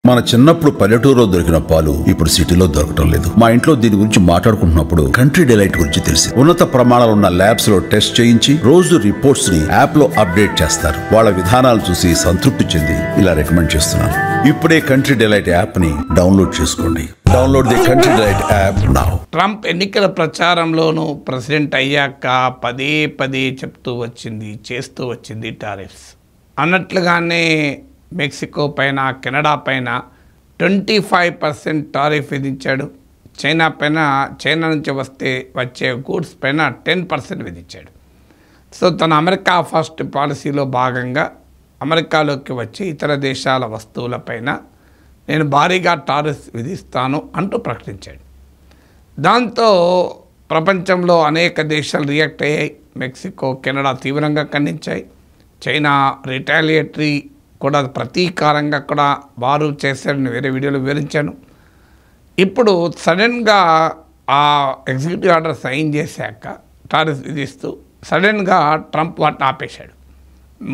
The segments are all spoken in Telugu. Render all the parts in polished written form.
మన చిన్నప్పుడు పల్లెటూరులో దొరికిన పాలు ఇప్పుడు సిటీలో దొరకటం లేదు. మా ఇంట్లో దీని గురించి మాట్లాడుకుంటున్నప్పుడు కంట్రీ డిలైట్ గురించి తెలిసి ఉన్నత ప్రమాణాలు ఉన్న ల్యాబ్స్ లో టెస్ట్ చేయించి రోజు రిపోర్ట్స్ ని యాప్ లో అప్డేట్ చేస్తారు. వాళ్ళ విధానాలు చూసి సంతృప్తి చెంది ఇలా రికమెండ్ చేస్తున్నాను. ఇప్పుడే కంట్రీ డిలైట్ యాప్ ని డౌన్లోడ్ చేసుకోండి. Download the country delight app now. Trump ఎన్నికల ప్రచారంలోనూ ప్రెసిడెంట్ అయ్యాక పదే పదే చేస్తూ వచ్చింది టారిఫ్స్. అన్నట్లుగానే మెక్సికో పైన, కెనడా పైన 25% టారిఫ్ విధించాడు. చైనా నుంచి వచ్చే గూడ్స్ పైన 10% విధించాడు. సో తన అమెరికా ఫస్ట్ పాలసీలో భాగంగా అమెరికాలోకి వచ్చే ఇతర దేశాల వస్తువులపైన నేను భారీగా టారిఫ్ విధిస్తాను అంటూ ప్రకటించాడు. దాంతో ప్రపంచంలో అనేక దేశాలు రియాక్ట్ అయ్యాయి. మెక్సికో, కెనడా తీవ్రంగా ఖండించాయి. చైనా రిటాలియేటరీ కూడా ప్రతీకారంగా కూడా వారు చేశారని వేరే వీడియోలో వివరించాను. ఇప్పుడు సడన్గా ఆ ఎగ్జిక్యూటివ్ ఆర్డర్ సైన్ చేశాక టారిఫ్ విధిస్తూ సడన్గా ట్రంప్ వాటిని ఆపేశాడు.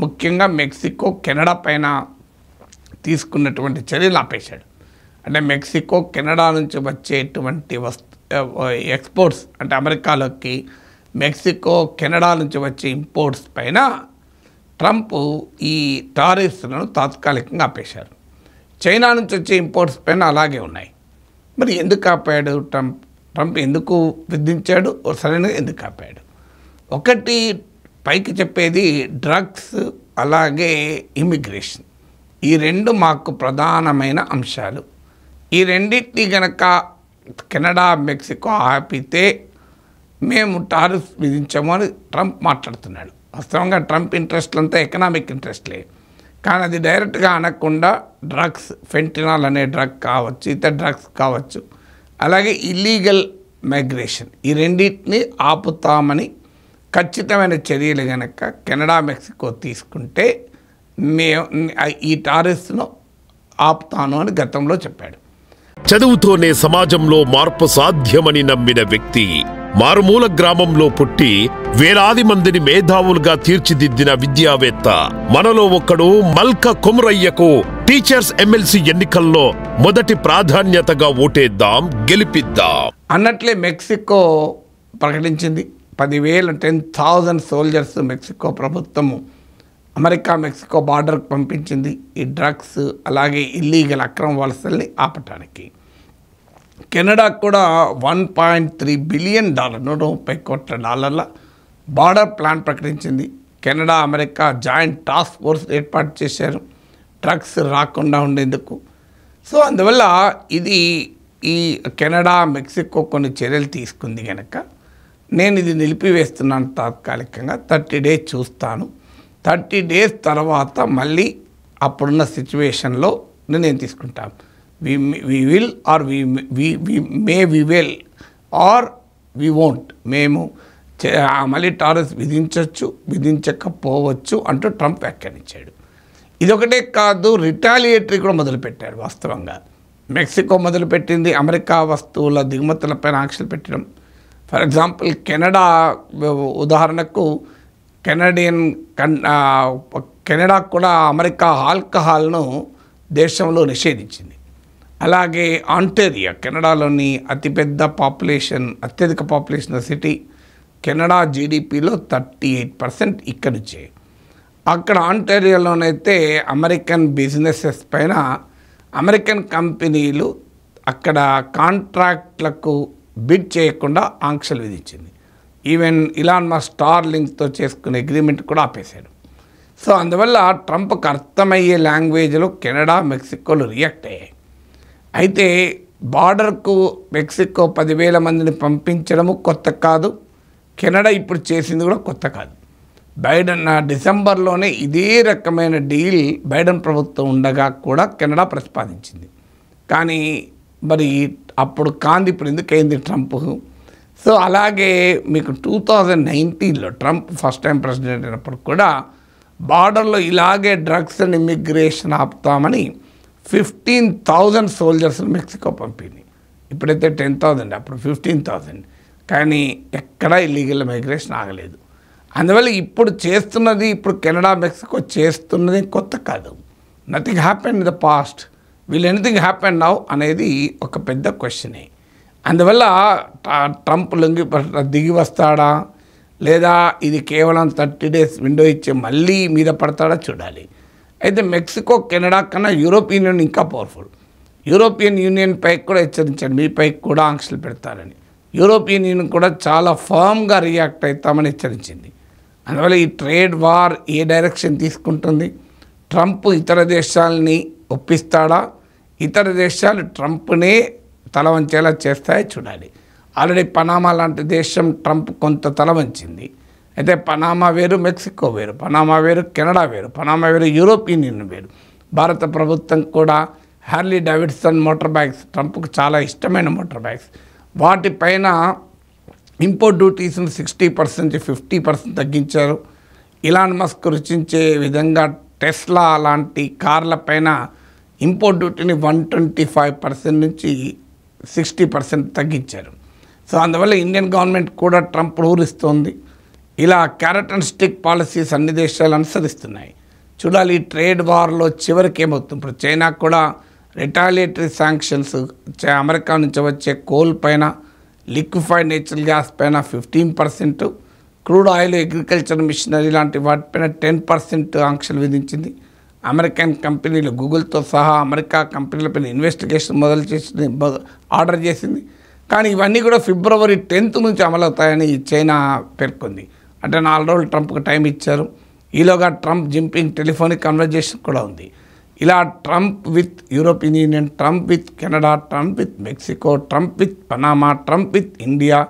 ముఖ్యంగా మెక్సికో, కెనడా పైన తీసుకున్నటువంటి చర్యలు ఆపేశాడు. అంటే మెక్సికో, కెనడా నుంచి వచ్చేటువంటి ఎక్స్పోర్ట్స్ అంటే అమెరికాలోకి మెక్సికో, కెనడా నుంచి వచ్చే ఇంపోర్ట్స్ పైన ట్రంప్ ఈ టారిఫ్స్లను తాత్కాలికంగా ఆపేశారు. చైనా నుంచి వచ్చే ఇంపోర్ట్స్ పైన అలాగే ఉన్నాయి. మరి ఎందుకు ఆపాడు ట్రంప్ ఎందుకు విధించాడు, సరైనగా ఎందుకు ఆపాడు? ఒకటి పైకి చెప్పేది డ్రగ్స్, అలాగే ఇమిగ్రేషన్. ఈ రెండు మాకు ప్రధానమైన అంశాలు. ఈ రెండింటినీ కనుక కెనడా, మెక్సికో ఆపితే మేము టారిఫ్ విధించాము అని ట్రంప్ మాట్లాడుతున్నాడు. వాస్తవంగా ట్రంప్ ఇంట్రెస్ట్లంతా ఎకనామిక్ ఇంట్రెస్ట్లే, కానీ అది డైరెక్ట్గా అనకుండా డ్రగ్స్, ఫెంటనాల్ అనే డ్రగ్ కావచ్చు, ఇతర డ్రగ్స్ కావచ్చు, అలాగే ఇల్లీగల్ మైగ్రేషన్, ఈ రెండింటిని ఆపుతామని ఖచ్చితమైన చర్యలు కనుక కెనడా, మెక్సికో తీసుకుంటే ఈ టారిఫ్స్ను ఆపుతాను అని గతంలో చెప్పాడు. చదువుతోనే సమాజంలో మార్పు సాధ్యమని నమ్మిన వ్యక్తి, మారుమూల గ్రామంలో పుట్టి వేలాది మందిని మేధావులుగా తీర్చిదిద్దిన విద్యావేత్త, మనలో ఒకడు మల్క కొమురయ్యకు టీచర్స్ ఎమ్మెల్సీ ఎన్నికల్లో మొదటి ప్రాధాన్యతగా ఓటేద్దాం, గెలిపిద్దాం అన్నట్లే మెక్సికో ప్రకటించింది 10,000 సోల్జర్స్ మెక్సికో ప్రభుత్వము అమెరికా మెక్సికో బార్డర్కి పంపించింది ఈ డ్రగ్స్, అలాగే ఇల్లీగల్ అక్రమ వలసల్ని ఆపటానికి. కెనడా కూడా $1.3 బిలియన్, $130 కోట్ల బార్డర్ ప్లాన్ ప్రకటించింది. Canada, America joint task force ఏర్పాటు చేశారు డ్రగ్స్ రాకుండా ఉండేందుకు. సో అందువల్ల ఈ కెనడా, మెక్సికో కొన్ని చర్యలు తీసుకుంది కనుక నేను ఇది నిలిపివేస్తున్నాను తాత్కాలికంగా. 30 డేస్ చూస్తాను. 30 డేస్ తర్వాత మళ్ళీ అప్పుడున్న సిచ్యువేషన్లో నేను తీసుకుంటాను. we will or we will or we won't. మేము మళ్ళీ టారిఫ్ విధించవచ్చు, విధించకపోవచ్చు అంటూ ట్రంప్ వ్యాఖ్యానించాడు. ఇదొకటే కాదు, రిటాలియేటరీ కూడా మొదలుపెట్టాడు. వాస్తవంగా మెక్సికో మొదలుపెట్టింది అమెరికా వస్తువుల దిగుమతులపైన ఆంక్షలు పెట్టడం. ఫర్ ఎగ్జాంపుల్ కెనడా ఉదాహరణకు కెనడా కూడా అమెరికా ఆల్కహాల్ను దేశంలో నిషేధించింది. అలాగే ఆంటేరియా, కెనడాలోని అత్యధిక పాపులేషన్ సిటీ, కెనడా జీడిపిలో 38% ఇక్కడి నుంచే. అక్కడ ఆంటేరియాలోనైతే అమెరికన్ బిజినెసెస్ పైన అమెరికన్ కంపెనీలు అక్కడ కాంట్రాక్ట్లకు బిడ్ చేయకుండా ఆంక్షలు విధించింది. ఈవెన్ ఇలాన్ మస్క్ స్టార్లింక్తో చేసుకునే అగ్రిమెంట్ కూడా ఆపేశాడు. సో అందువల్ల ట్రంప్కి అర్థమయ్యే లాంగ్వేజ్లో కెనడా, మెక్సికోలు రియాక్ట్ అయ్యాయి. అయితే బార్డర్కు మెక్సికో 10,000 మందిని పంపించడము కొత్త కాదు, కెనడా ఇప్పుడు చేసింది కూడా కొత్త కాదు. బైడెన్ డిసెంబర్లోనే ఇదే రకమైన డీల్ బైడెన్ ప్రభుత్వం ఉండగా కూడా కెనడా ప్రతిపాదించింది. కానీ మరి అప్పుడు కాంది, ఇప్పుడు ఎందుకైంది ట్రంప్? సో అలాగే మీకు 2019లో ట్రంప్ ఫస్ట్ టైం ప్రెసిడెంట్ అయినప్పుడు కూడా బార్డర్లో ఇలాగే డ్రగ్స్ అండ్ ఇమిగ్రేషన్ ఆపుతామని 15,000 సోల్జర్స్ని మెక్సికో పంపింది. ఇప్పుడైతే 10,000, అప్పుడు 15,000. కానీ ఎక్కడా ఇల్లీగల్ మైగ్రేషన్ ఆగలేదు. అందువల్ల ఇప్పుడు కెనడా, మెక్సికో చేస్తున్నది కొత్త కాదు. Nothing happen in the past. Will anything happen now అనేది ఒక పెద్ద క్వశ్చనే. అందువల్ల ట్రంప్ దిగి వస్తాడా లేదా ఇది కేవలం 30 days విండో ఇచ్చి మళ్ళీ మీద పడతాడా చూడాలి. అయితే మెక్సికో, కెనడా కన్నా యూరోపియన్ యూనియన్ ఇంకా పవర్ఫుల్. యూరోపియన్ యూనియన్ పైకి కూడా హెచ్చరించాడు, మీ పైకి కూడా ఆంక్షలు పెడతారని. యూరోపియన్ యూనియన్ కూడా చాలా ఫర్మ్గా రియాక్ట్ అవుతామని హెచ్చరించింది. అందువల్ల ఈ ట్రేడ్ వార్ ఏ డైరెక్షన్ తీసుకుంటుంది? ట్రంప్ ఇతర దేశాలని ఒప్పిస్తాడా, ఇతర దేశాలు ట్రంప్నే తల వంచేలా చేస్తాయో చూడాలి. ఆల్రెడీ పనామా లాంటి దేశం ట్రంప్ కొంత తల వంచింది. అయితే పనామా వేరు, మెక్సికో వేరు, పనామా వేరు, కెనడా వేరు, పనామా వేరు, యూరోపియన్ యూనియన్ వేరు. భారత ప్రభుత్వం కూడా హార్లీ డేవిడ్సన్ మోటార్ బైక్స్, ట్రంప్కు చాలా ఇష్టమైన మోటార్ బైక్స్, వాటిపైన ఇంపోర్ట్ డ్యూటీస్ను 60% 50% తగ్గించారు. ఇలాన్ మస్క్ రుచించే విధంగా టెస్లా లాంటి కార్ల పైన ఇంపోర్ట్ డ్యూటీని 125% నుంచి 60% తగ్గించారు. సో అందువల్ల ఇండియన్ గవర్నమెంట్ కూడా ట్రంప్ ఊరిస్తోంది. ఇలా క్యారెట్ అండ్ స్టిక్ పాలసీస్ అన్ని దేశాలు అనుసరిస్తున్నాయి. చూడాలి ఈ ట్రేడ్ వార్లో చివరికి ఏమవుతుంది. ఇప్పుడు చైనాకు కూడా రిటాలియేటరీ శాంక్షన్స్, అమెరికా నుంచి వచ్చే కోల్ పైన, లిక్విఫైడ్ నేచురల్ గ్యాస్ పైన 15%, క్రూడ్ ఆయిల్, అగ్రికల్చర్ మిషనరీ లాంటి వాటిపైన 10% ఆంక్షలు విధించింది. అమెరికన్ కంపెనీలు గూగుల్తో సహా అమెరికా కంపెనీలపైన ఇన్వెస్టిగేషన్ మొదలు చేసి ఆర్డర్ చేసింది. కానీ ఇవన్నీ కూడా February 10th నుంచి అమలవుతాయని చైనా పేర్కొంది. అంటే 4 రోజులు ట్రంప్కి టైం ఇచ్చారు. ఈలోగా ట్రంప్ జింపింగ్ టెలిఫోనిక్ కన్వర్జేషన్ కూడా ఉంది. ఇలా Trump with European union, Trump with Canada, Trump with Mexico, Trump with Panama, Trump with India,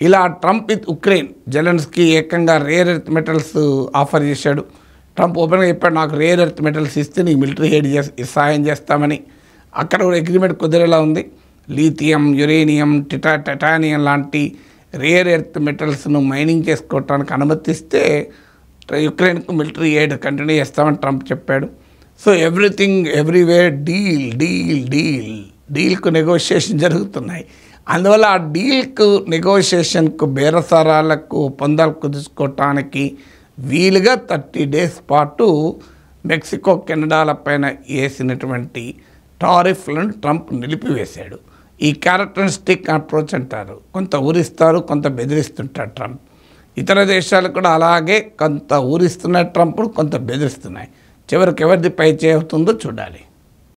ఇలా ట్రంప్ విత్ ఉక్రెయిన్. జెలెన్స్కీ ఏకంగా రేర్ ఎర్త్ మెటల్స్ ఆఫర్ చేశాడు. ట్రంప్ ఓపెన్గా చెప్పాడు, నాకు రేర్ ఎర్త్ మెటల్స్ ఇస్తే నీకు మిలిటరీ ఎయిడ్ సహాయం చేస్తామని. అక్కడ కూడా అగ్రిమెంట్ కుదిరేలా ఉంది. లీథియం, యురేనియం, టైటానియం లాంటి రేర్ ఎర్త్ మెటల్స్ను మైనింగ్ చేసుకోవటానికి అనుమతిస్తే యుక్రెయిన్కు మిలిటరీ ఎయిడ్ కంటిన్యూ చేస్తామని ట్రంప్ చెప్పాడు. So everything everywhere deal deal deal డీల్కు నెగోషియేషన్ జరుగుతున్నాయి. అందువల్ల ఆ డీల్కు, నెగోషియేషన్కు, బేరసారాలకు, ఒప్పందాలు కుదుర్చుకోవటానికి వీలుగా 30 days పాటు మెక్సికో, కెనడాల పైన వేసినటువంటి టారిఫ్లను ట్రంప్ నిలిపివేశాడు. ఈ క్యారెట్ అండ్ స్టిక్ అప్రోచ్ అంటారు. కొంత ఊరిస్తారు, కొంత బెదిరిస్తుంటాడు ట్రంప్. ఇతర దేశాలు కూడా అలాగే కొంత ఊరిస్తున్నాయి ట్రంప్, కొంత బెదిరిస్తున్నాయి. చివరికి ఎవరిది పై చేస్తుందో చూడాలి.